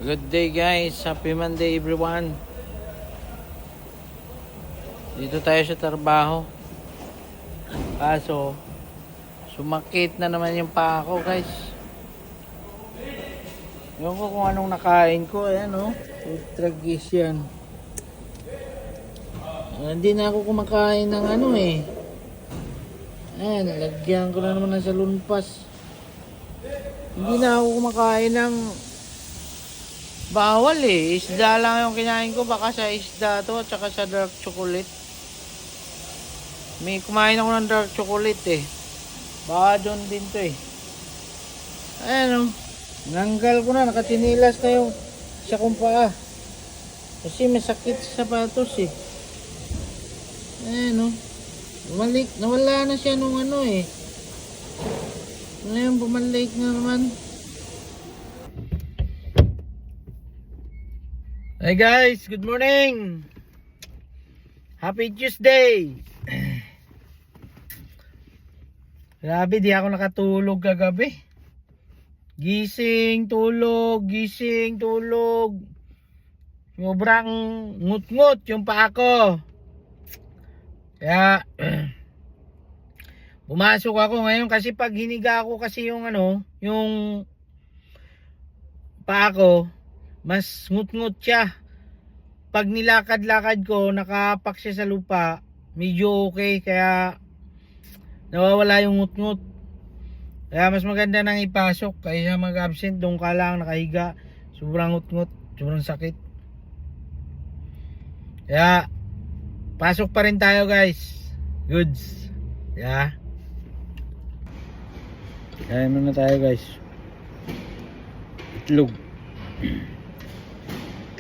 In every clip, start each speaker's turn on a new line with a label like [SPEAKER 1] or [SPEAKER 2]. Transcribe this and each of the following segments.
[SPEAKER 1] Good day guys, happy Monday everyone. Dito tayo sa trabaho. Kaso sumakit na naman yung paa ko guys. Ewan ko kung anong nakain ko. Ayan o, tragis yan. Hindi na ako kumakain ng ano eh. Ayan, nalagyan ko na naman ng salunpas. Hindi na ako kumakain ng bawal eh. Isda lang yung kinain ko. Baka sa isda to at saka sa dark chocolate. May kumain ako ng dark chocolate eh. Baka doon din to eh. Ayan o. Nanggal ko na. Nakatinilas na yung sa kong paa. Kasi masakit sa sapatos eh. Ayan o. Nawala na siya nung ano eh. Ngayon bumalik na naman. Hey guys, good morning. Happy Tuesday. Grabe, di ako nakatulog kagabi. Gising, tulog, gising, tulog. Sobrang ngut-ngut yung paa ko. Kaya pumasok ako ngayon kasi pag hiniga ako kasi yung ano, yung paa ko, mas ngut-ngut siya. Pag nilakad-lakad ko, nakapak siya sa lupa, medyo okay, kaya nawawala yung ngut-ngut. Kaya mas maganda nang ipasok kaysa mag-absent, doon ka lang nakahiga. Sobrang ngut-ngut, sobrang sakit. Kaya pasok pa rin tayo guys. Goods. Yeah. Kaya muna tayo guys. Itlog.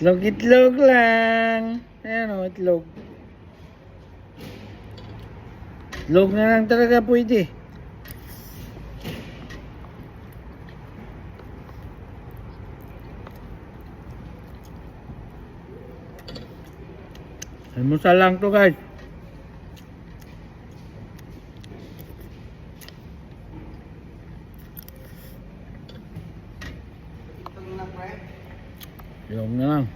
[SPEAKER 1] Itlog lang. Ayan o, itlog. Itlog na lang talaga pwede. Almusal lang to guys. Itlog na lang.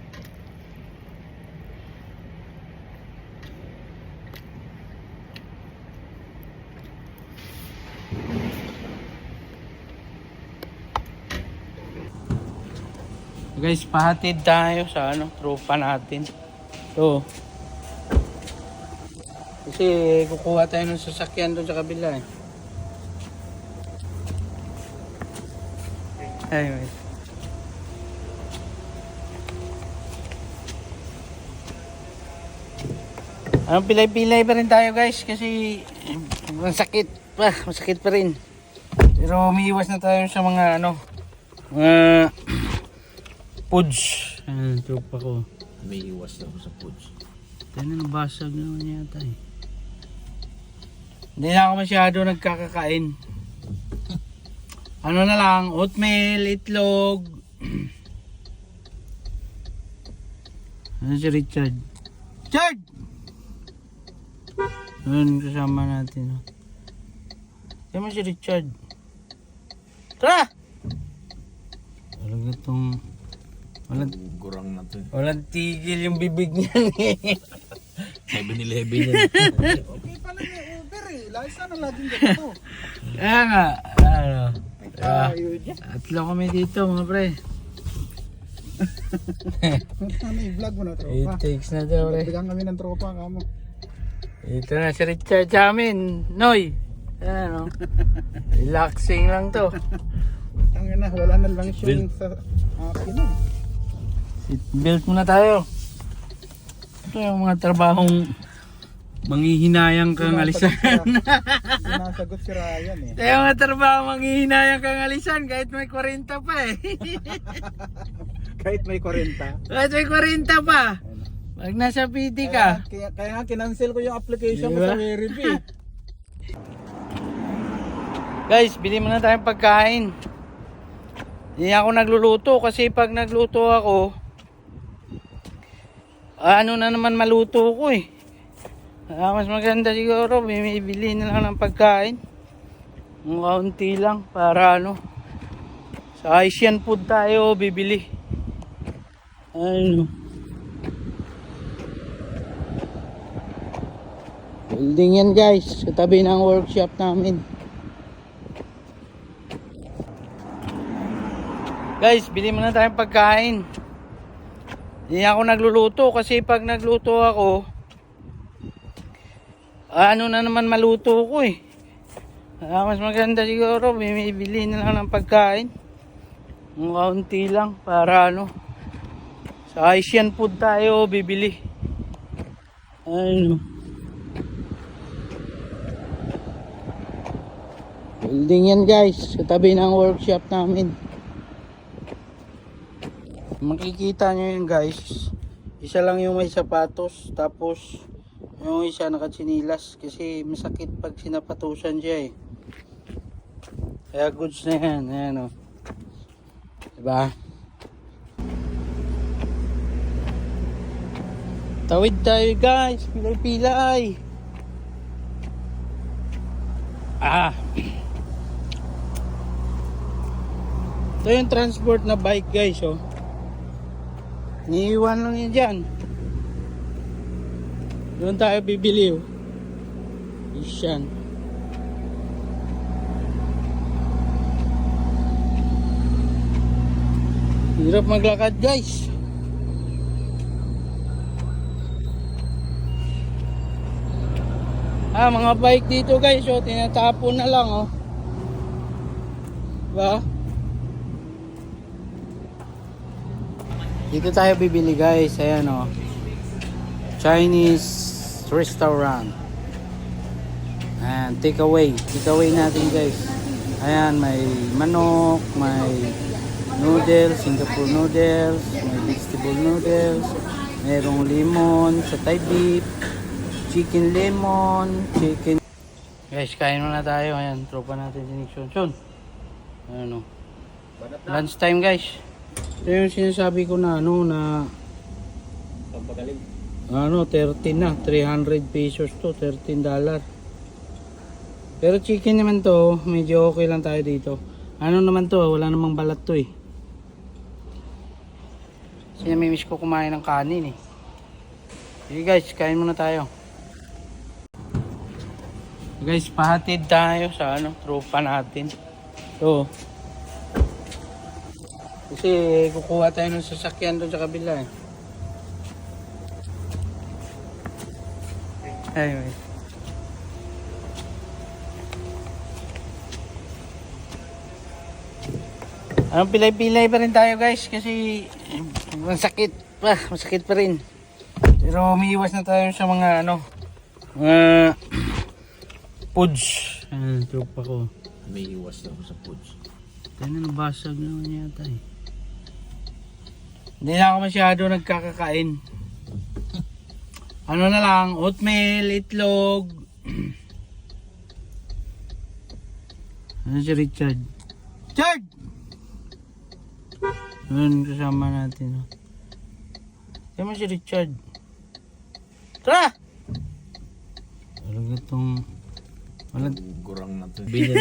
[SPEAKER 1] Guys, pahatid tayo sa ano, tropa natin. So, kasi kukuha tayo ng sasakyan doon sa kabila eh. Ayun. Anong pilay-pilay pa rin tayo guys kasi masakit pa rin. Pero umiiwas na tayo sa mga ano, mga foods. Tropa ko. Umiiwas na ako sa foods. Tayo na nabasag naman yata eh. Hindi na ako masyado nagkakakain. Ano na lang, oatmeal, itlog. Ano si Richard? Richard! Ayun, kasama natin. Kaya si Richard. Tara! Talaga itong
[SPEAKER 2] Gurang na to.
[SPEAKER 1] walang tigil yung bibig niya.
[SPEAKER 2] 7-Eleven yan.
[SPEAKER 3] Okay pala may Uber eh. Lagi sana laging ganito.
[SPEAKER 1] Kaya nga, ano. Tatlo kami dito mga pre.
[SPEAKER 3] Sana i-vlog mo na tropa.
[SPEAKER 1] 8 takes na to pre.
[SPEAKER 3] Bigyan kami ng tropa kamo.
[SPEAKER 1] Ito na si Richard sa amin. Noy! Ano? Relaxing lang to.
[SPEAKER 3] Tangin na, wala na lang siyang sa akin eh.
[SPEAKER 1] Seatbelt muna tayo. Ito yung mga trabahong manghihinayang kang alisan.
[SPEAKER 3] Sinasagot si Ryan eh.
[SPEAKER 1] Ito yung mga trabahong manghihinayang kang alisan kahit may 40 pa eh.
[SPEAKER 3] Kahit may 40.
[SPEAKER 1] Kahit may 40 pa. Pag nasa PD ka.
[SPEAKER 3] Kaya nga kinancel ko yung application ko
[SPEAKER 1] Diba?
[SPEAKER 3] sa Werribee.
[SPEAKER 1] Guys, bili muna tayong pagkain. Hindi ako nagluluto kasi pag nagluto ako, ano na naman maluto ko eh. Mas maganda siguro, bibili na lang ng pagkain. Ang kaunti lang para ano, sa Asian food tayo bibili. Ano? Building yan guys, katabi ng workshop namin. Guys, bili muna tayong pagkain. Hindi ako nagluluto kasi pag nagluto ako, ano na naman maluto ko eh. Mas maganda siguro, bibili na lang ng pagkain. Ang kaunti lang para ano. Sa Asian food tayo bibili. Ano? Building yan guys, katabi ng workshop namin. Makikita nyo yun guys, isa lang yung may sapatos, tapos yung isa nakatsinilas kasi masakit pag sinapatusan siya eh. Kaya goods na yan, ayan o. Diba? Tawid tayo guys, pilay-pilay. Ito yung transport na bike guys oh. Niiwan lang yun dyan. Doon tayo bibili oh. Isyan. Hirap maglakad guys. Mga bike dito guys oh, tinatapon na lang oh. Diba? Dito tayo bibili guys, ayan o. Chinese restaurant. Ayan, take away natin guys. Ayan, may manok, may noodles, Singapore noodles, may vegetable noodles, merong lemon, satay beef, chicken lemon, chicken. Guys, kain muna tayo. Ayan, tropa natin si Nixon. Ayan o. Lunch time guys. Ito yung sinasabi ko na ano na ano 13 na 300 pesos to, $13. Pero chicken naman to, medyo okay lang tayo dito. Ano naman to, wala namang balat to eh. Kasi namimiss ko kumain ng kanin eh. Okay guys, kain muna tayo. Guys, pahatid tayo sa ano, tropa natin. So kasi kukuha tayo ng sasakyan doon sa kabila eh. Anyway. Pilay-pilay pa rin tayo guys kasi masakit pa rin. Pero umiiwas na tayo sa mga ano, foods. Tropa ko.
[SPEAKER 2] May iwas lang sa foods.
[SPEAKER 1] Kaya nabasag naman yata eh. Hindi na ako masyado nagkakakain. Ano na lang, oatmeal, itlog. Ano si Richard? Richard! Ano kasama natin? Oh. Kaya mo si Richard. Tara! Talaga itong...
[SPEAKER 2] Gurang na to.
[SPEAKER 3] Okay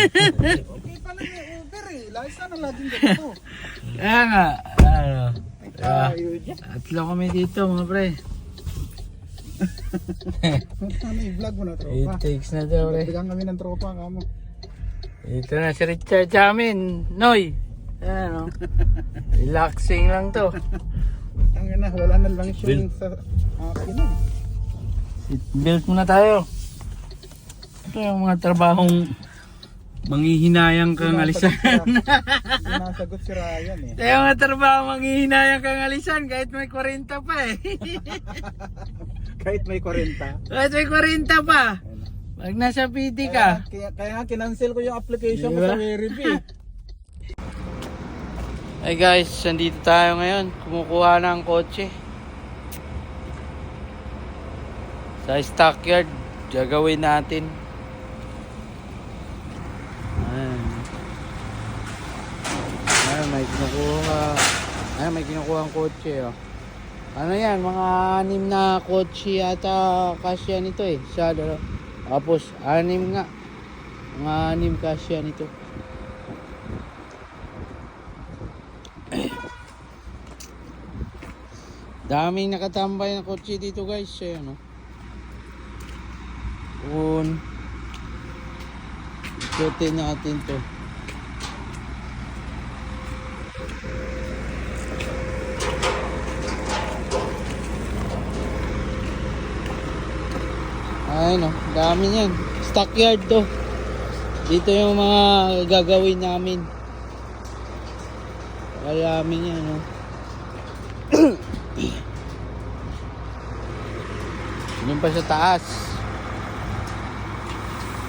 [SPEAKER 3] pa lang yung Uber eh. Lais na laging ganito.
[SPEAKER 1] Kaya nga. Ano?
[SPEAKER 3] Tayo dyan.
[SPEAKER 1] Atlo kami dito mga pre.
[SPEAKER 3] Sana i-vlog mo na
[SPEAKER 1] It
[SPEAKER 3] tropa.
[SPEAKER 1] takes na to pre.
[SPEAKER 3] Bigyan kami ng tropa kamo.
[SPEAKER 1] Ito na si Richard sa amin. Noy. Ano? Relaxing lang to.
[SPEAKER 3] Tangin na, wala na lang siyang sa akin eh.
[SPEAKER 1] Seatbelt muna tayo. Ito yung mga trabahong manghihinayang kang alisan.
[SPEAKER 3] Sinasagot si Ryan eh.
[SPEAKER 1] Ito yung mga trabahong manghihinayang kang alisan kahit may 40 pa eh.
[SPEAKER 3] Kahit may 40.
[SPEAKER 1] Kahit may 40 pa. Pag nasa PD ka.
[SPEAKER 3] Kaya nga kinancel ko yung application ko
[SPEAKER 1] Diba?
[SPEAKER 3] sa Werribee.
[SPEAKER 1] Hey guys, nandito tayo ngayon. Kumukuha ng kotse. Sa stockyard, gagawin natin. Ayan, may kinukuha. Ayan, may kinukuha ang kotse. Oh. Ano yan, mga 6 na kotse yata kasya nito eh. Isa, dalawa. Tapos, 6 nga. Mga 6 kasya nito. Daming nakatambay na kotse dito guys. Ayan o. Ikutin natin to. Ayun o, dami yan. Stockyard to. Dito yung mga gagawin namin. Dami yan o. Doon pa sa taas.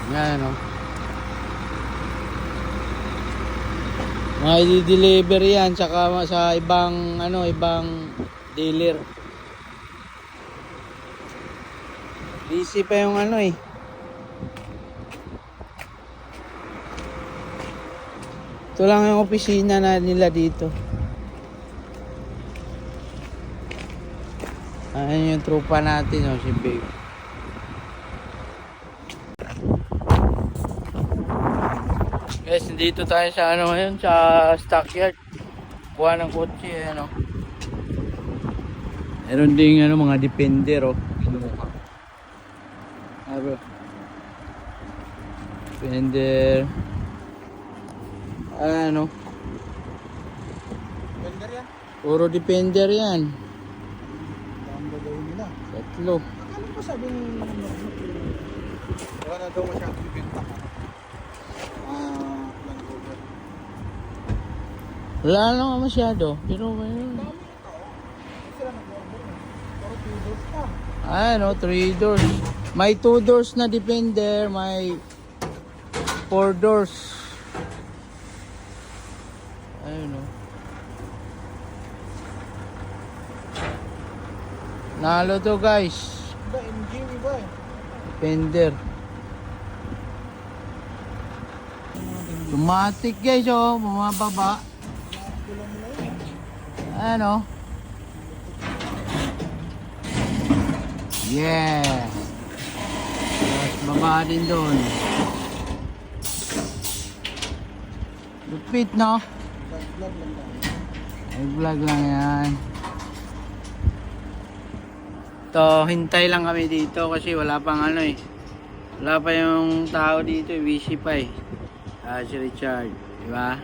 [SPEAKER 1] Yan o. Mga i-deliver yan tsaka sa ibang ibang dealer. Busy pa yung Ito lang yung opisina na nila dito. Ayan yung trupa natin si Babe. Guys, dito tayo sa ngayon sa stockyard. Kuha ng kotse Meron ding mga defender Defender.
[SPEAKER 3] Bender yan.
[SPEAKER 1] Puro defender yan.
[SPEAKER 3] Ang gagawin nila.
[SPEAKER 1] Tatlo.
[SPEAKER 3] Akala ko sabi ni wala na daw masyadong benta. Land Rover.
[SPEAKER 1] Wala naman masyado. Pero mayroon.
[SPEAKER 3] Dami na tao. Sila nag-order na. Pero 2 doors pa.
[SPEAKER 1] 3 doors. May 2 doors na defender, may 4 doors. Nalo to guys.
[SPEAKER 3] Iba, MG iba
[SPEAKER 1] Defender. Automatic guys bumababa. Yeah. Tapos baba din doon. Lupit no? Vlog lang yan. To, hintay lang kami dito kasi wala pang wala pa yung tao dito, busy pa si Richard, di ba?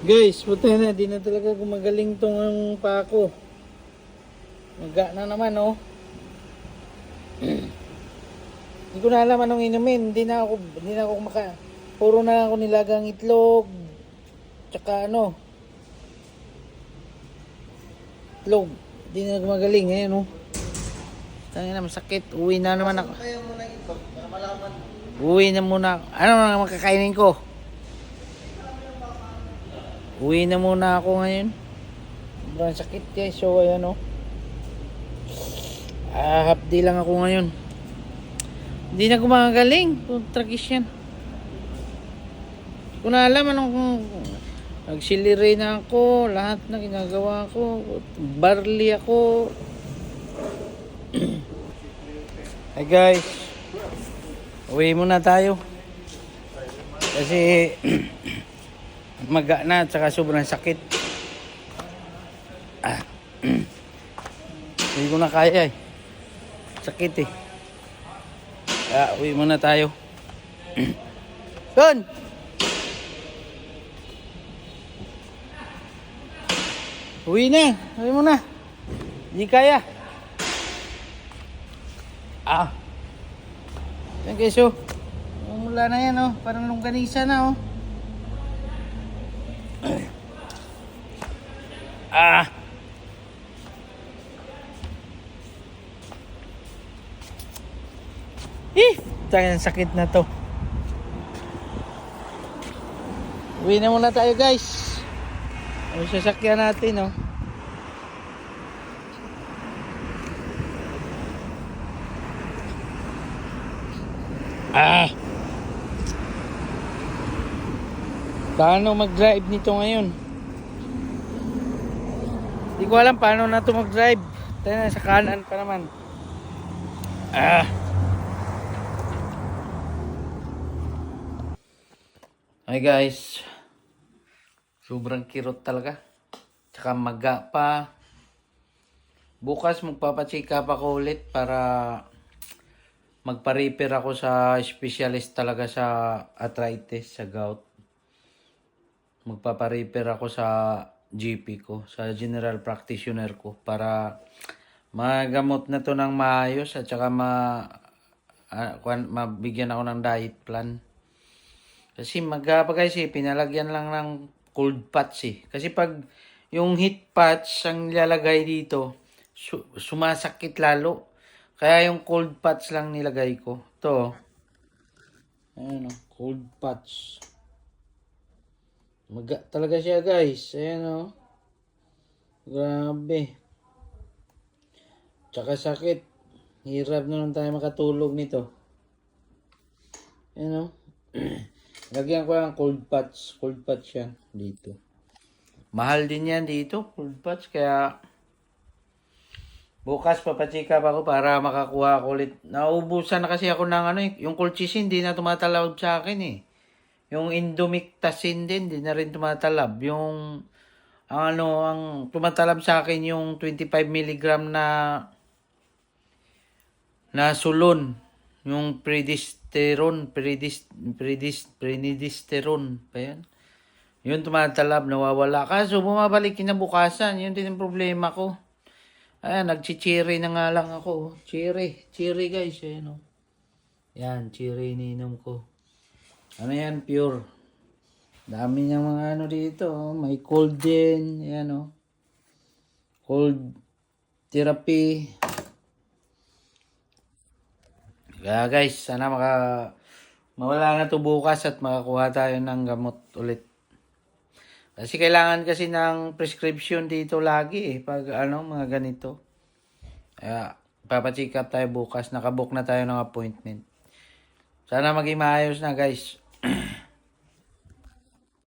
[SPEAKER 1] Guys, puti na, di na talaga gumagaling tong pako. Maga na naman Hindi ko na alam anong inumin, hindi na ako puro na ako nilagang itlog, tsaka itlog. Hindi na gumagaling Tangina na masakit. Uwi na naman ako. Uwi na muna. Ano na makakainin ko? Uwi na muna ako ngayon. Sobrang sakit guys. So ayan half day lang ako ngayon. Hindi na gumagaling. Tragis yan. Kung na alam anong nagsiliri na ako, lahat na ginagawa ko, barley ako. Hi guys, uwi muna tayo kasi maga na at saka sobrang sakit. Hindi ko na kaya sakit kaya uwi muna tayo. Don! Uwi na. Uwi mo na. Hindi kaya. Yan guys mula na yan parang longganisa na Tangan sakit na to. Uwi na muna tayo guys. Sasakyan natin paano mag-drive nito ngayon? Hindi ko alam paano na ito mag-drive. Tayo sa kanan pa naman. Hi guys. Sobrang kirot talaga. Tsaka maga pa. Bukas magpapacheck up ako ulit para magpa-repair ako sa specialist talaga sa arthritis, sa gout. Magpapa-repair ako sa GP ko, sa general practitioner ko para magamot na to ng maayos at saka mabigyan ako ng diet plan. Kasi guys pinalagyan lang ng cold patch eh. Kasi pag yung heat patch ang nilalagay dito, sumasakit lalo. Kaya yung cold patch lang nilagay ko. Ito. Ayan o, cold patch. Maga talaga siya guys. Ayan o. Grabe. Tsaka sakit. Hirap na lang tayo makatulog nito. Ayan o. Lagyan ko yung cold patch. Cold patch yan dito. Mahal din yan dito, cold patch. Kaya bukas papacheck up ako para makakuha ako ulit. Naubusan na kasi ako ng yung colchicine hindi na tumatalab sa akin eh. Yung indomethacin din, hindi na rin tumatalab. Yung ang tumatalab sa akin yung 25 mg na sulon. Yung prenidisterone pa yan. Yun tumatalab, nawawala. Kaso bumabalik kinabukasan. Yun din ang problema ko. Ayan, nagchichiri na nga lang ako. Cherry guys. Ayan o. Yan, cherry ininom ko. Ano yan, pure. Dami niyang mga dito. May cold din. Ayan o. Cold therapy. Kaya guys, sana mawala na to bukas at makakuha tayo ng gamot ulit. Kasi kailangan kasi ng prescription dito lagi eh. Pag mga ganito. Kaya, papacheck up tayo bukas. Nakabook na tayo ng appointment. Sana maging maayos na guys.